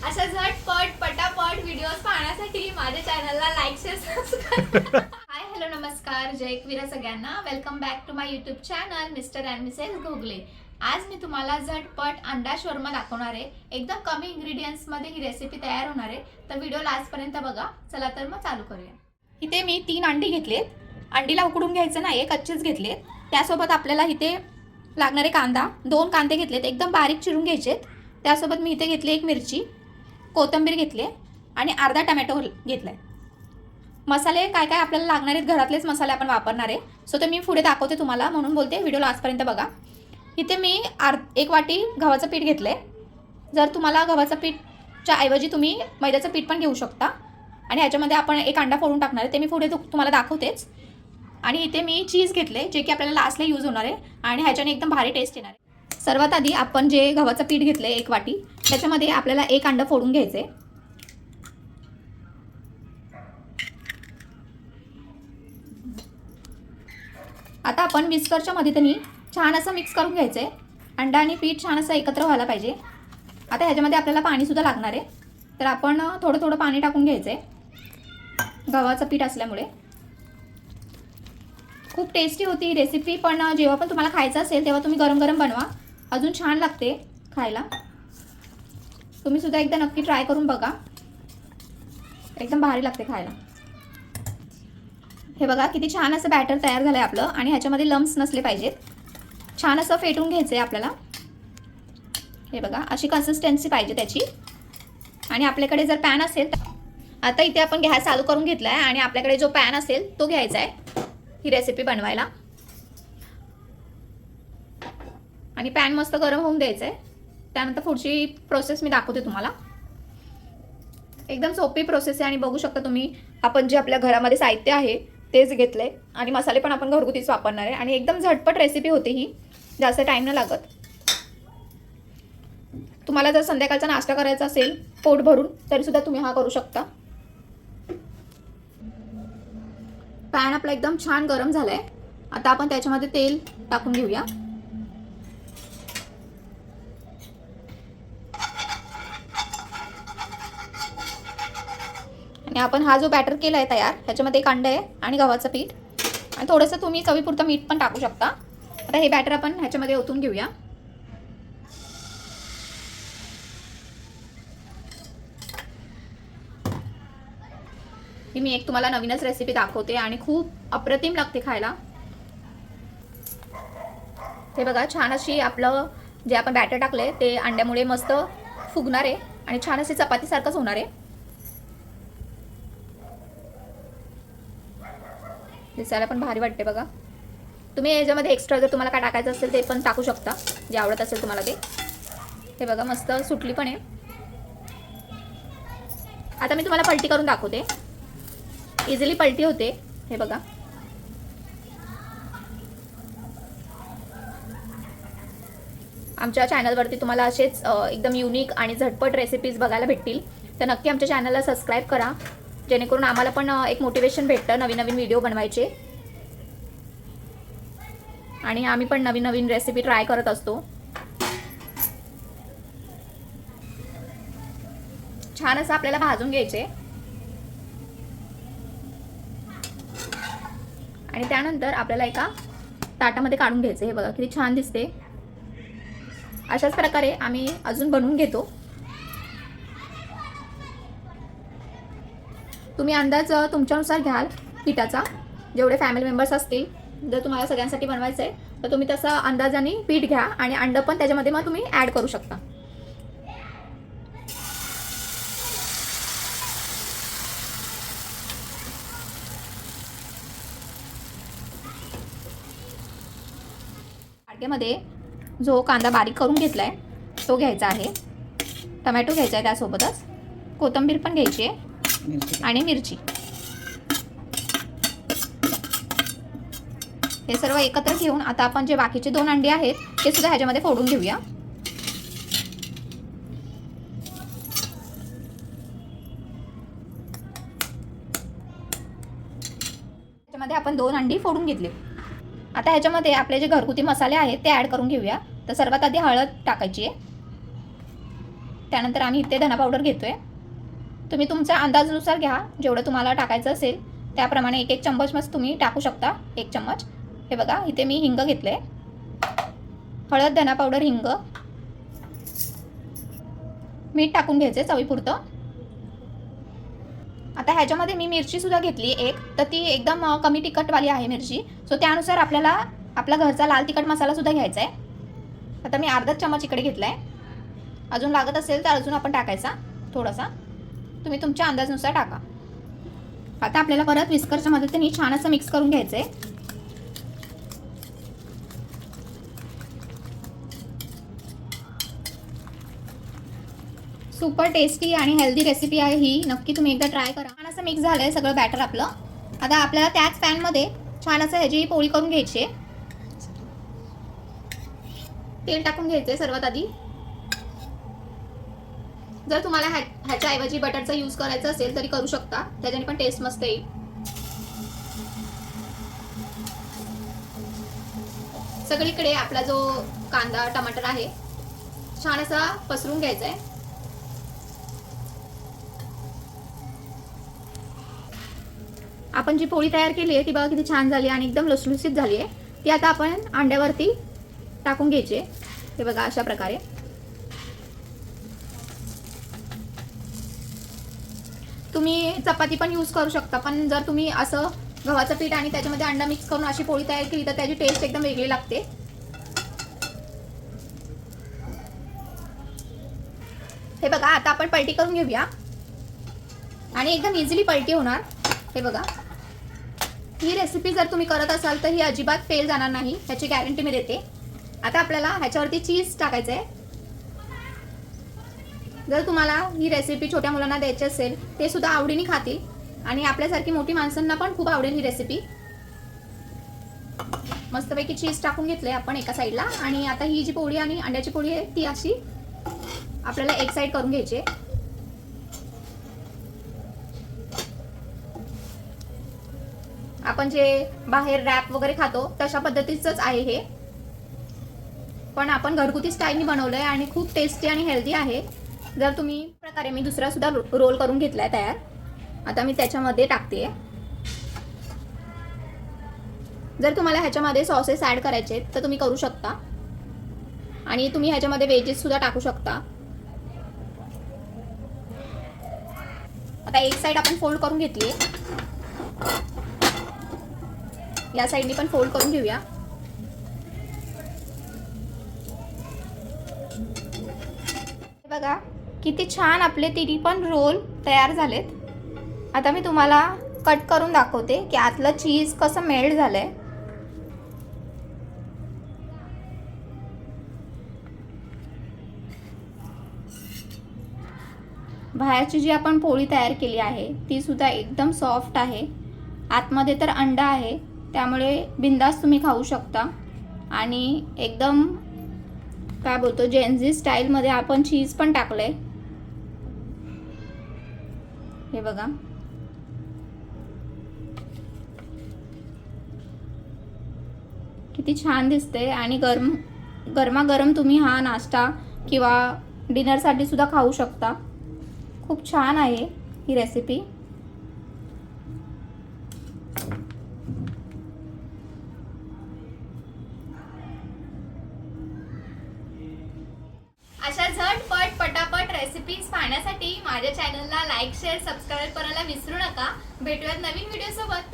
अशा झटपट पटापट व्हिडिओज पाहण्यासाठी माझ्या चॅनलला like share subscribe. Hi hello नमस्कार, जय एकवीरा सगळ्यांना. Welcome back to my YouTube channel Mr and Mrs Ghogale. आज मी तुम्हाला झटपट अंडा शोरमा दाखवणार आहे. एकदम कमी इंग्रेडियंट्स मध्ये ही रेसिपी तयार होणार आहे, तर व्हिडिओ लास्ट पर्यंत बघा. चला तर मग चालू करूया. इथे मी 3 अंडी घेतलेत. अंडीला उकडून घ्यायचं नाही, कच्चेच घेतलेत. त्यासोबत आपल्याला इथे लागणारे कांदा 2 कांदे घेतलेत, एकदम बारीक चिरून घ्यायचेत. त्यासोबत मी इथे घेतली 1 मिरची, कोथिंबीर घेतली आणि अर्धा टोमॅटो घेतलाय. मसाले काय काय आपल्याला लागणार आहेत, घरातलेच मसाले आपण वापरणार आहे. सो ते मी पुढे दाखवते तुम्हाला, म्हणून बोलते व्हिडिओ लास्टपर्यंत बघा. इथे मी 1 वाटी गव्हाचं पीठ घेतलंय. जर तुम्हाला गव्हाचं पीठच्या ऐवजी तुम्ही मैद्याचं पीठ पण घेऊ शकता. आणि ह्याच्यामध्ये आपण 1 अंडा फोडून टाकणार आहे, ते मी पुढे तुम्हाला दाखवतेच. आणि इथे मी चीज घेतले, जे की आपल्याला लास्टला यूज होणार आहे आणि ह्याच्याने एकदम भारी टेस्ट येणार आहे. सर्वात आधी आपण जे गव्हाचं पीठ घेतलंय 1 वाटी, त्याच्यामध्ये आपल्याला 1 अंडं फोडून घ्यायचंय. आता आपण विस्करच्या मदतीने छान असं मिक्स करून घ्यायचंय. अंडा आणि पीठ छान असं एकत्र व्हायला पाहिजे. आता ह्याच्यामध्ये आपल्याला पाणी सुद्धा लागणार आहे, तर आपण थोडं थोडं पाणी टाकून घ्यायचंय. गव्हाचं पीठ असल्यामुळे खूप टेस्टी होती ही रेसिपी. पण जेव्हा पण तुम्हाला खायचं असेल तेव्हा तुम्ही गरम गरम बनवा, अजून छान लागते खायला. तुम्ही सुद्धा एकदा नक्की ट्राय करून बघा, एकदम भारी लागते खायला. हे बघा किती छान असं बॅटर तयार झालंय आपलं. आणि ह्याच्यामध्ये लम्स नसले पाहिजेत. छान असं फेटून घ्यायचंय आपल्याला. हे बघा अशी कन्सिस्टन्सी पाहिजे त्याची. आणि आपल्याकडे जर पॅन असेल तर आता इथे आपण गॅस चालू करून घेतलाय आणि आपल्याकडे जो पॅन असेल तो घ्यायचा आहे ही रेसिपी बनवायला. आणि पॅन मस्त गरम होऊन द्यायचं आहे. त्यानंतर पुढची प्रोसेस मी दाखवते तुम्हाला. एकदम सोपी प्रोसेस आहे. आणि बघू शकता तुम्ही, आपण जे आपल्या घरामध्ये साहित्य आहे तेच घेतलंय आणि मसाले पण आपण घरगुतीच वापरणार आहे. आणि एकदम झटपट रेसिपी होते ही, जास्त टाइम न लागत. तुम्हाला जर संध्याकाळचा नाश्ता करायचा असेल पोट भरून, तरी सुद्धा तुम्ही हा करू शकता. पॅन आपला एकदम छान गरम झालाय. आता आपण त्याच्यामध्ये तेल टाकून घेऊया. आणि आपण हा जो बॅटर केलाय तयार, ह्याच्यामध्ये 1 अंडं आहे आणि गव्हाचं पीठ आणि थोडंसं तुम्ही चवीपुरतं मीठ पण टाकू शकता. आता हे बॅटर आपण ह्याच्यामध्ये ओतून घेऊया. ही मी एक तुम्हाला नवीनच रेसिपी दाखवते आणि खूप अप्रतिम लागते खायला. हे बघा छान अशी आपलं जे आपण बॅटर टाकलंय ते अंड्यामुळे मस्त फुगणार आहे आणि छान अशी चपातीसारखंच होणार आहे. दिसायला पण भारी वाटते बघा. तुम्ही याच्यामध्ये एक्स्ट्रा जर तुम्हाला काय टाकायचं असेल ते पण टाकू शकता, जे आवडत असेल तुम्हाला ते. हे बघा मस्त सुटली पण आहे. आता मी तुम्हाला पलटी करून दाखवते. इझिली पलटी होते. हे बघा आमच्या चॅनलवरती तुम्हाला असेच एकदम युनिक आणि झटपट रेसिपीज बघायला भेटतील. तर नक्की आमच्या चॅनलला सबस्क्राईब करा, जेणेकरून आम्हाला पण एक मोटिवेशन भेटतं नवीन नवीन व्हिडिओ बनवायचे. आणि आम्ही पण नवीन नवीन रेसिपी ट्राय करत असतो. छान असं आपल्याला भाजून घ्यायचे. आणि त्यानंतर आपल्याला एका ताटामध्ये काढून घ्यायचे. हे बघा किती छान दिसते. अशाच प्रकारे आम्ही अजून बनवून घेतो. तुम्ही अंदाज तुमच्यानुसार घ्याल पिठाचा, जेवढे फॅमिली मेंबर्स असतील. जर तुम्हाला सगळ्यांसाठी बनवायचं आहे तर तुम्ही तसा अंदाजाने पीठ घ्या आणि अंडं पण त्याच्यामध्ये मग तुम्ही ॲड करू शकता. मध्ये जो कांदा बारीक करून घेतलाय तो घ्यायचा आहे. टोमॅटो घ्यायचा आहे, त्यासोबतच कोथिंबीर पण घ्यायची आहे आणि मिरची. हे सर्व एकत्र घेऊन आता आपण जे बाकीचे 2 अंडी आहेत ते सुद्धा ह्याच्यामध्ये फोडून घेऊया. ह्याच्यामध्ये आपण 2 अंडी फोडून घेतली. आता ह्याच्यामध्ये आपले जे घरगुती मसाले आहेत ते ॲड करून घेऊया. तर सर्वात आधी हळद टाकायची आहे. त्यानंतर आम्ही इथे धना पावडर घेतोय. तुम्ही तुमच्या अंदाजानुसार घ्या, जेवढं तुम्हाला टाकायचं असेल त्याप्रमाणे 1-1 चम्मच मस्त तुम्ही टाकू शकता. 1 चम्मच. हे बघा इथे मी हिंग घेतले. हळद, धना पावडर, हिंग, मीठ टाकून घ्यायचे चवीपुरतं. आता ह्याच्यामध्ये मी मिरची सुद्धा घेतली एक, तर ती एकदम कमी तिखटवाली आहे मिरची. सो त्यानुसार आपल्याला आपला घरचा लाल तिखट मसाला सुद्धा घ्यायचा आहे. आता मी अर्धा चम्मच इकडे घेतला आहे. अजून लागत असेल तर अजून आपण टाकायचा थोडासा. तुम्ही तुमच्या अंदाजानुसार टाका. आता आपल्याला परत विस्करच्या मदतीने छान असं मिक्स करून घ्यायचं आहे. सुपर टेस्टी आणि हेल्दी रेसिपी आहे ही. नक्की तुम्ही एकदा ट्राय करा. छान असं मिक्स झालं आहे सगळं बॅटर आपलं. आता आपल्याला त्याच पॅनमध्ये छान असं ह्याची पोळी करून घ्यायची आहे. तेल टाकून घ्यायचं आहे सर्वात आधी. जर तुम्हाला ह्याच्याऐवजी बटरचा यूज करायचा असेल तरी करू शकता, त्याच्याने पण टेस्ट मस्त येईल. सगळीकडे आपला जो कांदा टमाटर आहे छान असा पसरून घ्यायचा आहे. आपण जी पोळी तयार केली आहे ती बघा किती छान झाली आणि एकदम लुसलुसीत झाली आहे. ती आता आपण अंड्यावरती टाकून घ्यायची आहे. हे बघा अशा प्रकारे. तुम्ही चपाती पण यूज करू शकता, पण जर तुम्ही असं गव्हाचं पीठ आणि त्याच्यामध्ये अंडा मिक्स करून अशी पोळी तयार केली तर त्याची टेस्ट एकदम वेगळी लागते. हे बघा आता आपण पलटी करून घेऊया आणि एकदम इझिली पलटी होणार. हे बघा ही रेसिपी जर तुम्ही करत असाल तर ही अजिबात फेल जाणार नाही, ह्याची गॅरंटी मी देते. आता आपल्याला ह्याच्यावरती चीज टाकायचं आहे. जर तुम्हाला ही रेसिपी छोट्या मुलांना द्यायची असेल ते सुद्धा आवडीने खातील आणि आपल्यासारखी मोठी माणसांना पण खूप आवडेल ही रेसिपी. मस्तपैकी चीज टाकून घेतलंय आपण एका साईडला. आणि आता ही जी पोळी आणि अंड्याची पोळी आहे ती अशी आपल्याला एक साईड करून घ्यायची आहे. आपण जे बाहेर रॅप वगैरे खातो तशा पद्धतीचंच आहे हे, पण आपण घरगुती स्टाईलनी बनवलंय आणि खूप टेस्टी आणि हेल्दी आहे. जर तुम्ही प्रकारे मी दुसरा सुद्धा रोल करून घेतलाय तयार. आता मी त्याच्यामध्ये टाकते. जर तुम्हाला ह्याच्यामध्ये सॉसेस ॲड करायचे तर तुम्ही करू शकता आणि तुम्ही ह्याच्यामध्ये वेजेस सुद्धा टाकू शकता. आता एक साईड आपण फोल्ड करून घेतली, या साईडनी पण फोल्ड करून घेऊया. बघा किती छान आपले तिन्ही पण रोल तयार झालेत. आता मी तुम्हाला कट करून दाखवते की आतलं चीज कसं मेल्ट झालंय. बाहेरची जी आपण पोळी तयार केली आहे ती सुद्धा एकदम सॉफ्ट आहे. आतमध्ये तर अंडा आहे, त्यामुळे बिंदास तुम्ही खाऊ शकता. आणि एकदम काय बोलतो जेनझी स्टाईलमध्ये आपण चीज पण टाकलंय. हे बघा किती छान दिसते. आणि गरमागरम तुम्ही हा नाश्ता किंवा डिनरसाठी सुद्धा खाऊ शकता. खूप छान आहे ही रेसिपी. अशा झटपट पटापट रेसिपीज पाहण्यासाठी माझ्या चॅनलला लाईक, शेअर, सबस्क्राईब करायला विसरू नका. भेटूयात नवीन व्हिडिओ सोबत.